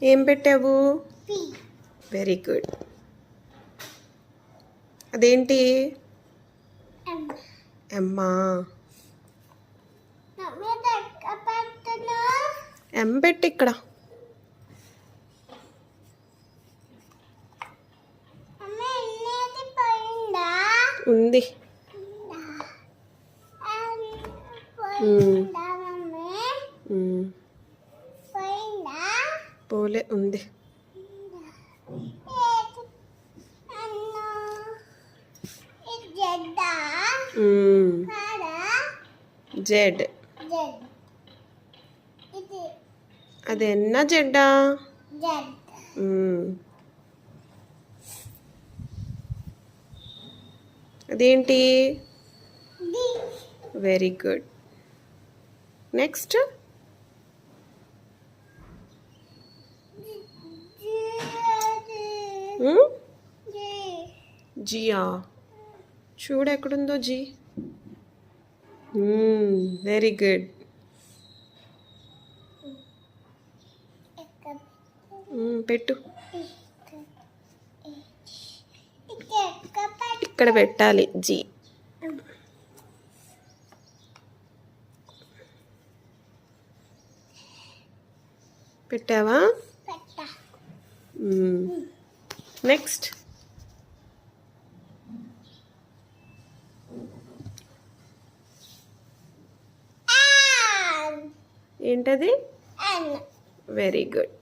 ఏం పెట్టావు? Very good. అదేంటి? ఎమ్మా. ఎం పెట్టి ఇక్కడ. ఉంది. పోలే, ఉంది. జెడ్. అది ఎన్న జెడ్డా? అదేంటి? Very good. నెక్స్ట్ జియా. చూడు ఎక్కడుందో జీ. Very good. పెట్టు. ఇక్కడ పెట్టాలి జీ. పెట్టావా? నెక్స్ట్ ఏంటది? Very good.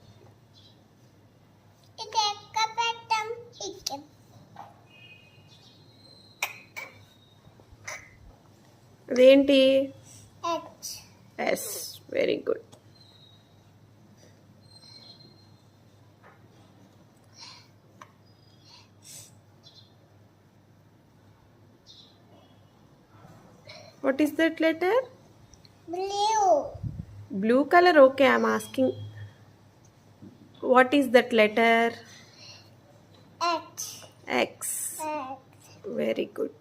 అదేంటి? S. Very good. What is that letter? Blue. Blue color. Okay, I'm asking. What is that letter? X. X. Very good.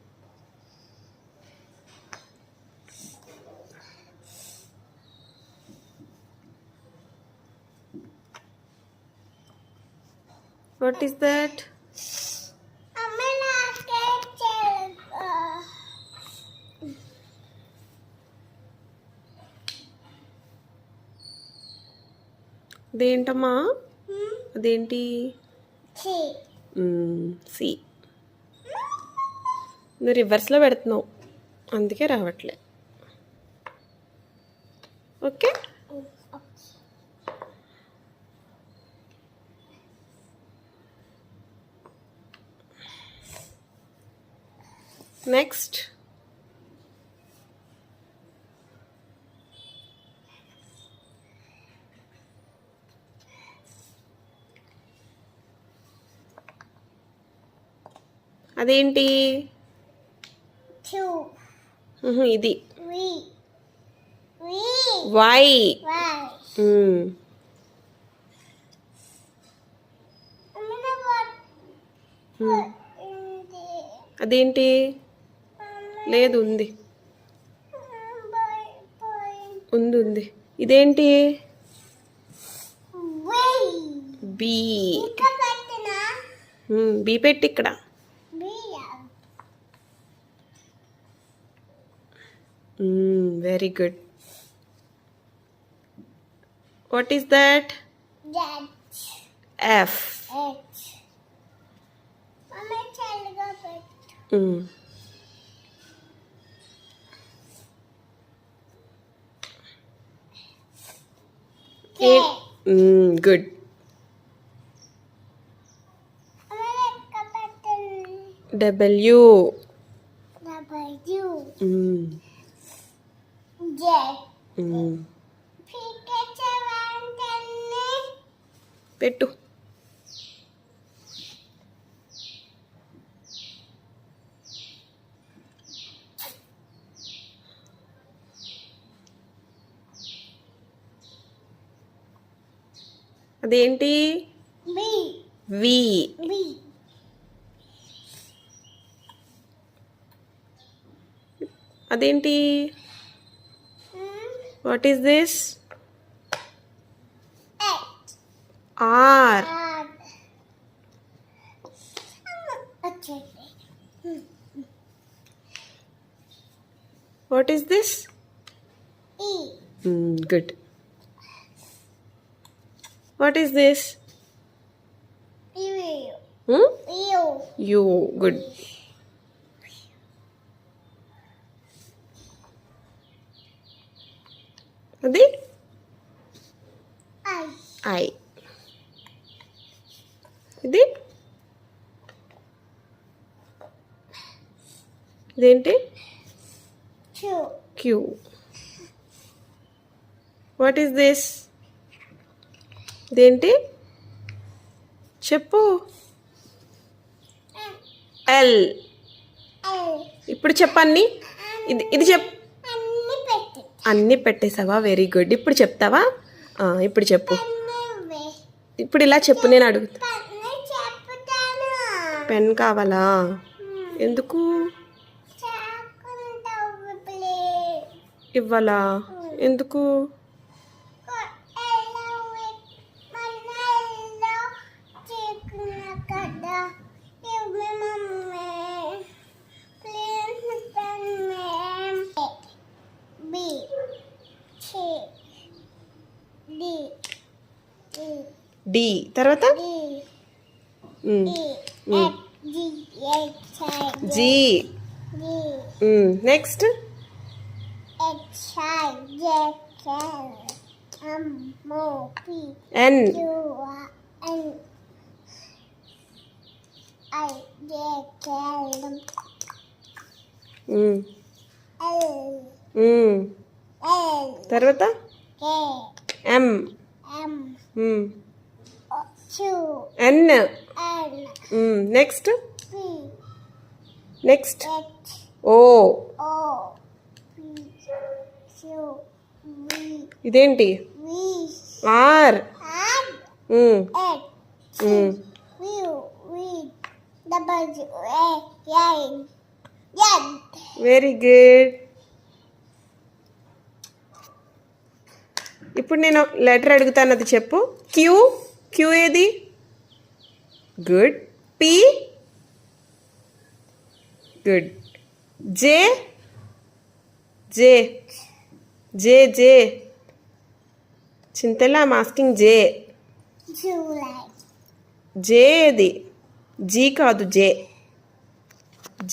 What is that? అదేంటమ్మా? అదేంటి? C. నువ్వు రివర్స్లో పెడుతున్నావు, అందుకే రావట్లే. ఓకే. నెక్స్ట్ అదేంటి? ఇది వై. అదేంటి? లేదు, ఉంది. ఉంది. ఇదేంటి? బి. బి పెట్టి ఇక్కడ. Very good. What is that? F. Good. W. పెట్టు. అదేంటి? వి. అదేంటి? What is this? R. R. వచ్చేది. What is this? E. Good. What is this? ఇవి. Hmm? ఇయు. యూ. గుడ్. అది ఐ. ఐ. ఇది ఇదేంటి? చు. క్యూ. What is this? ఇదేంటి చెప్పు. ఎల్. ఎల్. ఇప్పుడు చెప్పన్ని. ఇది చెప్. అన్ని పెట్టి. అన్నీ పెట్టేసావా? Very good. ఇప్పుడు చెప్తావా? ఇప్పుడు చెప్పు. పెన్నువే. ఇప్పుడు ఇలా చెప్పు, నేను అడుగుతా. పెన్ను చెప్పుతాను. పెన్ కావాలా? ఎందుకు చాకుంటావు ప్లే. ఇవ్వాలా? ఎందుకు? డి తర్వాత జీ. నెక్స్ట్ ఎన్. తర్వాత ఎం. ఎన్. నెక్స్ట్ నెక్స్ట్ ఓ. ఇదేంటి? ఆర్. Very good. ఇప్పుడు నేను లెటర్ అడుగుతాను, అది చెప్పు. క్యూ. క్యూ ఏది? గుడ్. పి. గుడ్. జే. జే. జే. జే. చింతలా మాస్కింగ్ జే. జే ఏది? జీ కాదు, జే.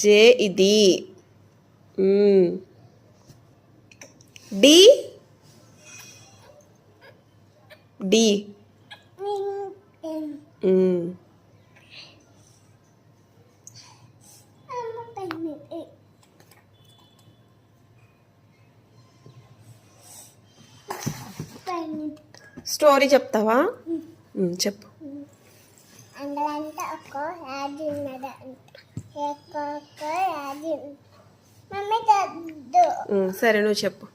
జే ఇది. డి. డి. స్టోరీ చెప్తావా? చెప్పు. అందులో ఒక రాజు ఉన్నదంట. ఒక్కొక్క రాజు. మమ్మీ చద్దు. సరే, నువ్వు చెప్పు.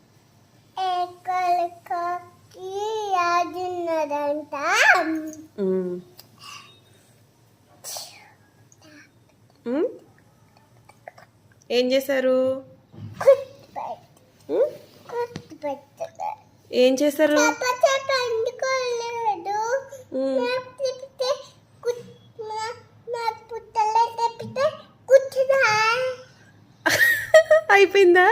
ఎక్కడికి రాజు ఉన్నదంట. ఏం చేశారు? గుర్తుపెట్టదు. ఏం చేశారు? అందుకోలేదు. అయిపోయిందా?